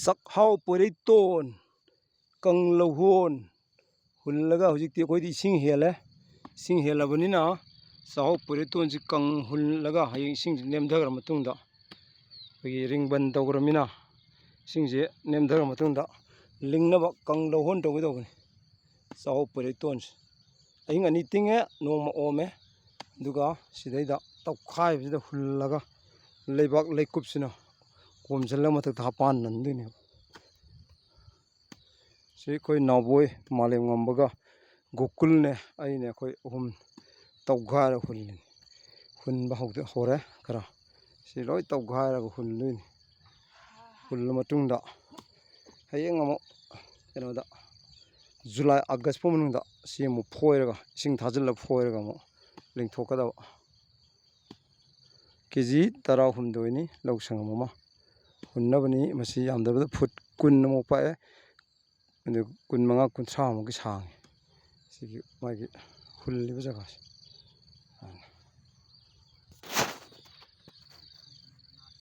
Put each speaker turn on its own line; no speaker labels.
สักเฮาเปิดได้ต้นกังละโหนหุ่นแล้วก็จิกติค่อยที่สิงเหียแล้วสิงเหียแล้ววันนี้นะสักเฮาเปิดได้ต้นสิกังหุ่นแล้วก็ให้สิงเนมเดอร์มาตุงดาไปริงบันตอกรมินะสิงเจเนมเดอร์มาตุงดาลิงนะบะกังละโหนตอกไปตอกนี่สักเฮาเปิดได้ต้นไอ้งันนี่ติงเอโนมาโอเมดูกะสิได้ดาตอกคายสิได้หุ่นแล้วก็เลยบักเลยกุบสินะผมจะเล่ามาถึงท่าปานนั่นด้วยเนี่ยสิค่อยนาบวยมาเลงงบกะกุกุลเนี่ยไอ้เนี่ยค่อยผมตอกกายแล้วหุ่นบ่าวหัวเร่กระสิร้อยตอกกายแล้วหุ่นด้วยหุ่นละมาตุงดาให้ยังงมเนาะดาจุลายอากาศพมันดาสิมุพอยระกสิงท่าจละพอยระกมลิงทอกดาkeji tara hum doini loksang mama hunna bani masi amda phut kun mo pa e kun manga kun sa mo ki sang sigi magi hulli ba jaga